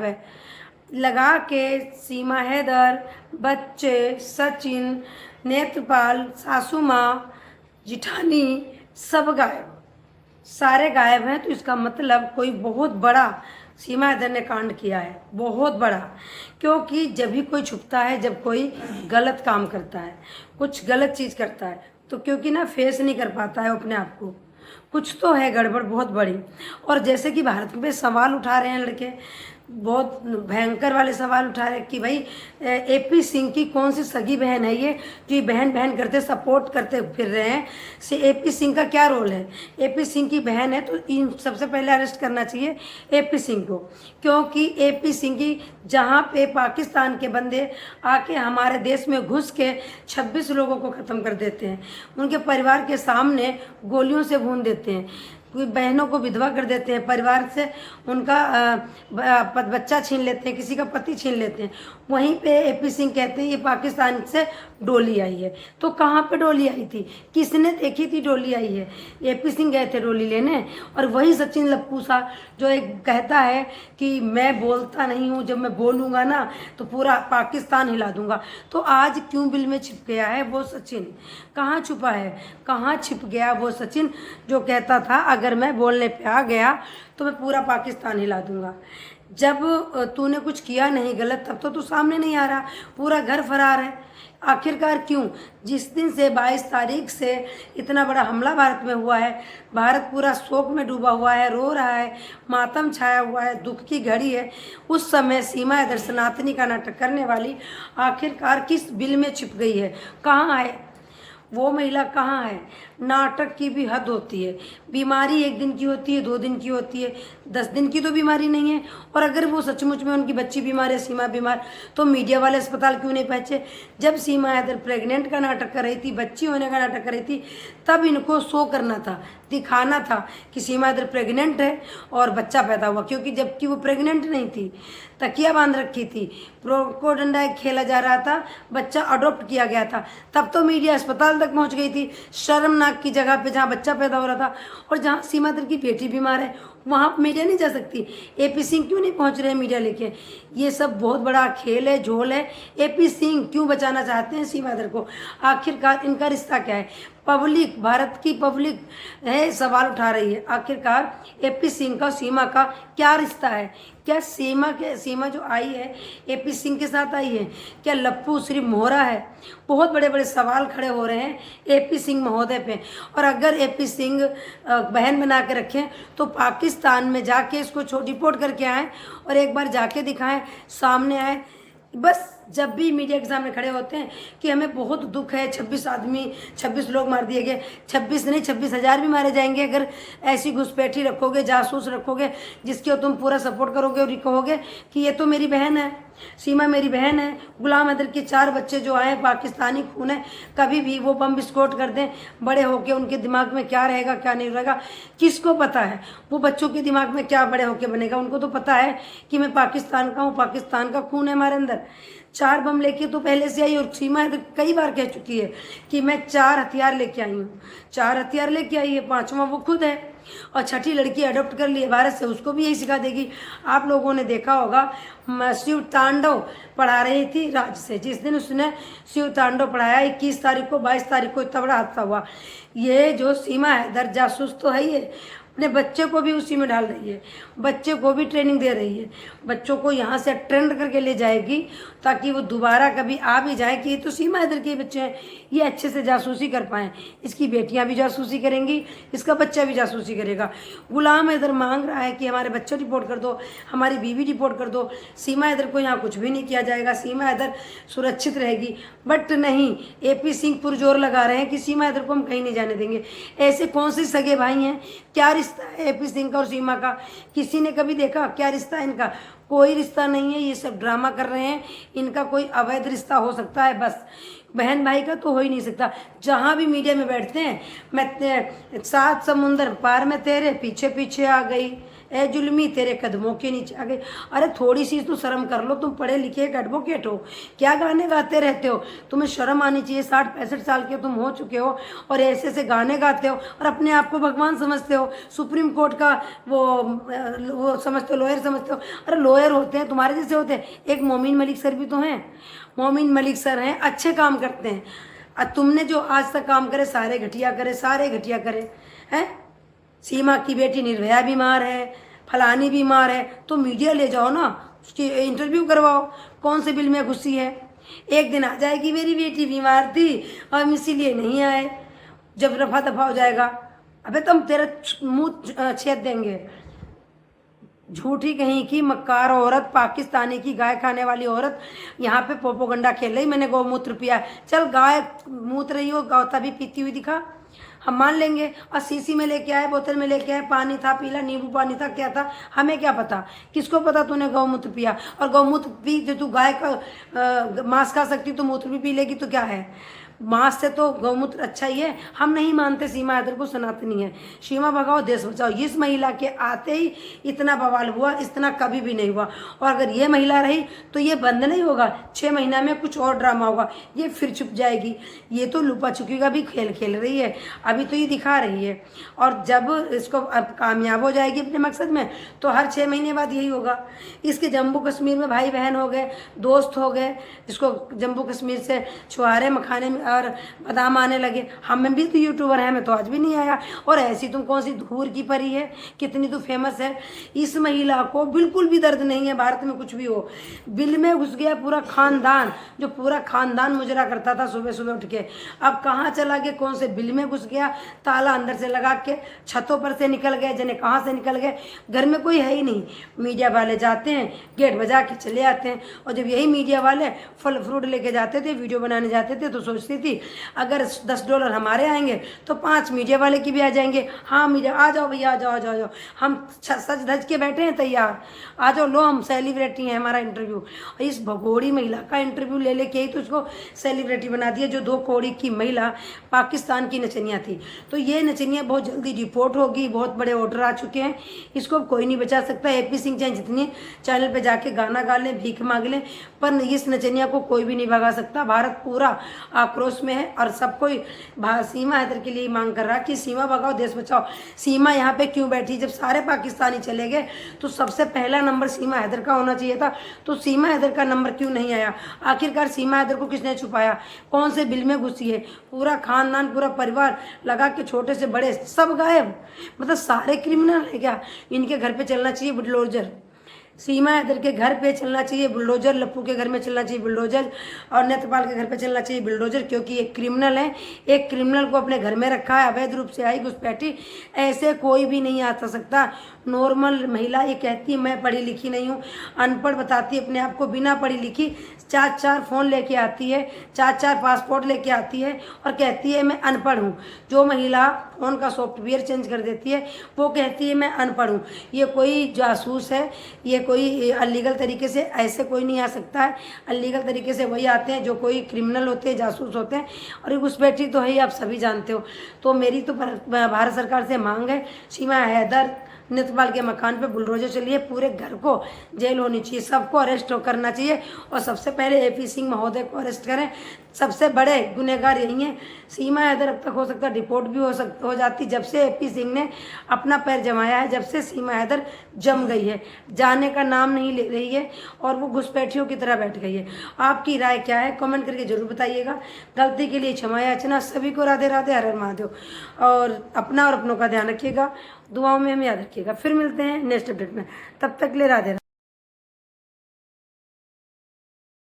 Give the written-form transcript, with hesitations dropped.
है लगा के सीमा हैदर, बच्चे, सचिन, नेत्रपाल, सासू माँ, जिठानी सब गायब, सारे गायब हैं। तो इसका मतलब कोई बहुत बड़ा सीमा हैदर ने कांड किया है, बहुत बड़ा। क्योंकि जब भी कोई छुपता है, जब कोई गलत काम करता है, कुछ गलत चीज़ करता है, तो क्योंकि ना फेस नहीं कर पाता है अपने आप को, कुछ तो है गड़बड़ बहुत बड़ी। और जैसे कि भारत पे सवाल उठा रहे हैं लड़के, बहुत भयंकर वाले सवाल उठा रहे हैं कि भाई एपी सिंह की कौन सी सगी बहन है ये, जो ये बहन बहन करते सपोर्ट करते फिर रहे हैं। से एपी सिंह का क्या रोल है? एपी सिंह की बहन है तो इन सबसे पहले अरेस्ट करना चाहिए एपी सिंह को। क्योंकि एपी सिंह की जहाँ पे पाकिस्तान के बंदे आके हमारे देश में घुस के 26 लोगों को ख़त्म कर देते हैं, उनके परिवार के सामने गोलियों से भून देते हैं, कोई बहनों को विधवा कर देते हैं, परिवार से उनका बच्चा छीन लेते हैं, किसी का पति छीन लेते हैं। वहीं पे एपी सिंह कहते हैं ये पाकिस्तान से डोली आई है। तो कहाँ पे डोली आई थी? किसने देखी थी डोली आई है? एपी सिंह गए थे डोली लेने। और वही सचिन लप्पू सा जो एक कहता है कि मैं बोलता नहीं हूँ, जब मैं बोलूँगा ना तो पूरा पाकिस्तान हिला दूंगा। तो आज क्यों बिल में छिप गया है वो सचिन? कहाँ छुपा है, कहाँ छिप गया वो सचिन जो कहता था अगर मैं बोलने पे आ गया तो मैं पूरा पाकिस्तान हिला दूंगा। जब तूने कुछ किया नहीं गलत, तब तो तू सामने नहीं आ रहा, पूरा घर फरार है। आखिरकार क्यों? जिस दिन से 22 तारीख से इतना बड़ा हमला भारत में हुआ है, भारत पूरा शोक में डूबा हुआ है, रो रहा है, मातम छाया हुआ है, दुख की घड़ी है, उस समय सीमा हैदर सनातनी का नाटक करने वाली आखिरकार किस बिल में छिप गई है? कहाँ है वो महिला? कहाँ है? नाटक की भी हद होती है। बीमारी 1 दिन की होती है, 2 दिन की होती है, 10 दिन की तो बीमारी नहीं है। और अगर वो सचमुच में उनकी बच्ची बीमार है, सीमा बीमार, तो मीडिया वाले अस्पताल क्यों नहीं पहुंचे? जब सीमा हैदर प्रेग्नेंट का नाटक कर रही थी, बच्ची होने का नाटक कर रही थी, तब इनको शो करना था, दिखाना था कि सीमा हैदर प्रेग्नेंट है और बच्चा पैदा हुआ। क्योंकि जबकि वो प्रेग्नेंट नहीं थी, तकिया बांध रखी थी, क्रोकोडंडा खेला जा रहा था, बच्चा अडॉप्ट किया गया था, तब तो मीडिया अस्पताल तक पहुंच गई थी, शर्मनाक की जगह पे जहां बच्चा पैदा हो रहा था। और जहां सीमा हैदर की बेटी बीमार है वहां मीडिया नहीं जा सकती। एपी सिंह क्यों नहीं पहुंच रहे हैं मीडिया लेके? ये सब बहुत बड़ा खेल है, झोल है। एपी सिंह क्यों बचाना चाहते हैं सीमा हैदर को? आखिरकार इनका रिश्ता क्या है? पब्लिक, भारत की पब्लिक है सवाल उठा रही है, आखिरकार एपी सिंह का सीमा का क्या रिश्ता है? क्या सीमा जो आई है एपी सिंह के साथ आई है? क्या लप्पू सिर्फ मोहरा है? बहुत बड़े बड़े सवाल खड़े हो रहे हैं एपी सिंह महोदय पे। और अगर एपी सिंह बहन बना के रखें तो पाकिस्तान में जाके इसको रिपोर्ट करके आएँ और एक बार जाके दिखाएं, सामने आए। बस जब भी मीडिया के सामने खड़े होते हैं कि हमें बहुत दुख है, 26 लोग मार दिए गए, 26 नहीं 26,000 भी मारे जाएंगे अगर ऐसी घुसपैठी रखोगे, जासूस रखोगे जिसके तुम पूरा सपोर्ट करोगे और कहोगे कि ये तो मेरी बहन है, सीमा मेरी बहन है। गुलाम हैदर के 4 बच्चे जो आए पाकिस्तानी खून है, कभी भी वो बम विस्फोट कर दें, बड़े होके उनके दिमाग में क्या रहेगा क्या नहीं रहेगा किसको पता है? वो बच्चों के दिमाग में क्या बड़े होके बनेगा? उनको तो पता है कि मैं पाकिस्तान का हूँ, पाकिस्तान का खून है हमारे अंदर। 4 बम लेके तो पहले से आई। और सीमा हैदर कई बार कह चुकी है कि मैं 4 हथियार लेके आई हूँ, 4 हथियार लेके आई है, 5वां वो खुद है। और 6ठी लड़की अडॉप्ट कर ली है भारत से, उसको भी यही सिखा देगी। आप लोगों ने देखा होगा शिव तांडव पढ़ा रही थी राज से, जिस दिन उसने शिव तांडव पढ़ाया 21 तारीख को, 22 तारीख को इतना बड़ा हादसा हुआ। ये जो सीमा हैदर जासूस तो है ही है, अपने बच्चे को भी उसी में डाल रही है, बच्चे को भी ट्रेनिंग दे रही है, बच्चों को यहाँ से ट्रेंड करके ले जाएगी ताकि वो दोबारा कभी आ भी जाए कि ये तो सीमा हैदर के बच्चे हैं, ये अच्छे से जासूसी कर पाएँ। इसकी बेटियाँ भी जासूसी करेंगी, इसका बच्चा भी जासूसी करेगा। गुलाम हैदर मांग रहा है कि हमारे बच्चे रिपोर्ट कर दो, हमारी बीवी रिपोर्ट कर दो, सीमा हैदर को यहाँ कुछ भी नहीं किया जाएगा, सीमा हैदर सुरक्षित रहेगी। बट नहीं, एपी सिंह पुरजोर लगा रहे हैं कि सीमा हैदर को हम कहीं नहीं जाने देंगे। ऐसे कौन से सगे भाई हैं? क्या रिश्ता है एपी सिंह का और सीमा का? किसी ने कभी देखा क्या रिश्ता है इनका? कोई रिश्ता नहीं है, ये सब ड्रामा कर रहे हैं। इनका कोई अवैध रिश्ता हो सकता है बस, बहन भाई का तो हो ही नहीं सकता। जहाँ भी मीडिया में बैठते हैं, मैं 7 समुंदर पार में तेरे पीछे पीछे आ गई, ए जुल्मी तेरे कदमों के नीचे आ गए। अरे थोड़ी सी तो शर्म कर लो, तुम पढ़े लिखे एक एडवोकेट हो, क्या गाने गाते रहते हो? तुम्हें शर्म आनी चाहिए। 60-65 साल के तुम हो चुके हो और ऐसे ऐसे गाने गाते हो और अपने आप को भगवान समझते हो, सुप्रीम कोर्ट का वो समझते हो, लॉयर समझते हो। अरे लॉयर होते हैं तुम्हारे जैसे होते हैं, एक मोमिन मलिक सर भी तो हैं, मोमिन मलिक सर हैं, अच्छे काम करते हैं। और तुमने जो आज तक काम करे सारे घटिया करे, सारे घटिया करे हैं। सीमा की बेटी निर्भया बीमार है, फलानी बीमार है, तो मीडिया ले जाओ ना, उसकी इंटरव्यू करवाओ, कौन से बिल में घुसी है। एक दिन आ जाएगी मेरी बेटी बीमार थी और हम इसीलिए नहीं आए, जब रफा दफा हो जाएगा अबे तुम तेरा मुंह छेद देंगे। झूठी कहीं की मक्कार औरत, पाकिस्तानी की गाय खाने वाली औरत यहाँ पे प्रोपोगंडा खेल रही, मैंने गौमूत्र पिया। चल गाय मूत्र रही हो, गौ तभी पीती हुई दिखा, हम मान लेंगे। और सीसी में लेके आए, बोतल में लेके आए, पानी था पीला, नींबू पानी था, क्या था हमें क्या पता? किसको पता तूने गौमूत्र पिया? और गौमूत्र पी जो तू गाय का मांस खा सकती तो मूत्र भी पी लेगी तो क्या है? मांस से तो गौमूत्र अच्छा ही है। हम नहीं मानते सीमा हैदर को सनातनी है। सीमा भगाओ देश बचाओ, इस महिला के आते ही इतना बवाल हुआ, इतना कभी भी नहीं हुआ। और अगर ये महिला रही तो ये बंद नहीं होगा, 6 महीना में कुछ और ड्रामा होगा, ये फिर छुप जाएगी। ये तो लुपा छुपी का भी खेल खेल रही है, अभी तो ये दिखा रही है। और जब इसको अब कामयाब हो जाएगी अपने मकसद में तो हर 6 महीने बाद यही होगा। इसके जम्मू कश्मीर में भाई बहन हो गए, दोस्त हो गए, इसको जम्मू कश्मीर से छुआरे मखाने में और बादाम आने लगे। हम भी तो यूट्यूबर हैं, मैं तो आज भी नहीं आया। और ऐसी तुम कौन सी धूर की परी है, कितनी तो फेमस है। इस महिला को बिल्कुल भी दर्द नहीं है भारत में कुछ भी हो। बिल में घुस गया पूरा खानदान, जो पूरा खानदान मुजरा करता था सुबह सुबह उठ के, अब कहाँ चला गया? कौन से बिल में घुस गया? ताला अंदर से लगा के छतों पर से निकल गए, जने कहाँ से निकल गए, घर में कोई है ही नहीं। मीडिया वाले जाते हैं, गेट बजा के चले आते हैं। और जब यही मीडिया वाले फल फ्रूट लेके जाते थे, वीडियो बनाने जाते थे, तो सोचती थी अगर $10 हमारे आएंगे तो 5 मीडिया वाले की भी आ जाएंगे। हाँ मीडिया आ जाओ भैया, आ जाओ आ जाओ आ जाओ, हम सच धज के बैठे हैं तैयार, आ जाओ, लो हम सेलिब्रिटी हैं, हमारा इंटरव्यू। और इस भगोड़ी महिला का इंटरव्यू ले लेके ही तो उसको सेलिब्रिटी बना दिया, जो 2 कौड़ी की महिला पाकिस्तान की नचनिया थी। तो ये नचनिया बहुत जल्दी रिपोर्ट होगी, बहुत बड़े ऑर्डर आ चुके हैं, इसको कोई नहीं बचा सकता। AP सिंह चाहे जितनी चैनल पे जाके गाना गा लें, भीख मांग लें, पर इस नचनिया को कोई भी नहीं भगा सकता। भारत पूरा आक्रोश में है और सब कोई सीमा हैदर के लिए मांग कर रहा कि सीमा भगाओ देश बचाओ। सीमा यहाँ पे क्यों बैठी? जब सारे पाकिस्तानी चले गए तो सबसे पहला नंबर सीमा हैदर का होना चाहिए था, तो सीमा हैदर का नंबर क्यों नहीं आया? आखिरकार सीमा हैदर को किसने छुपाया? कौन से बिल में घुसी है? पूरा खानदान, पूरा परिवार लगा के छोटे से बड़े सब गायब, मतलब सारे क्रिमिनल है क्या? इनके घर पे चलना चाहिए बुलडोजर, सीमा हैदर के घर पे चलना चाहिए बुलडोजर, लप्पू के घर में चलना चाहिए बुलडोजर, और नेत्रपाल के घर पे चलना चाहिए बुलडोजर, क्योंकि एक क्रिमिनल है। एक क्रिमिनल को अपने घर में रखा है, अवैध रूप से आई घुसपैठी, ऐसे कोई भी नहीं आ सकता। नॉर्मल महिला ये कहती है मैं पढ़ी लिखी नहीं हूँ, अनपढ़ बताती है अपने आप को, बिना पढ़ी लिखी 4 फ़ोन लेके आती है, 4 पासपोर्ट लेके आती है और कहती है मैं अनपढ़ हूँ। जो महिला फ़ोन का सॉफ्टवेयर चेंज कर देती है वो कहती है मैं अनपढ़ हूँ। ये कोई जासूस है, ये कोई अलीगल तरीके से ऐसे कोई नहीं आ सकता है। अलीगल तरीके से वही आते हैं जो कोई क्रिमिनल होते हैं, जासूस होते हैं, और घुसपैठी तो है ही, आप सभी जानते हो। तो मेरी तो भारत सरकार से मांग है, सीमा हैदर नेत्रपाल के मकान पे बुलडोजर चलिए, पूरे घर को जेल होनी चाहिए, सबको अरेस्ट करना चाहिए। और सबसे पहले AP सिंह महोदय को अरेस्ट करें, सबसे बड़े गुनहगार यही हैं। सीमा हैदर अब तक हो सकता रिपोर्ट भी हो जाती, जब से AP सिंह ने अपना पैर जमाया है, जब से सीमा हैदर जम गई है, जाने का नाम नहीं ले रही है और वो घुसपैठियों की तरह बैठ गई है। आपकी राय क्या है? कमेंट करके जरूर बताइएगा। गलती के लिए क्षमा याचना। सभी को राधे राधे, हर हर महादेव। और अपना और अपनों का ध्यान रखिएगा, दुआओं में हमें याद रखिएगा। फिर मिलते हैं नेक्स्ट अपडेट में, तब तक ले राधे।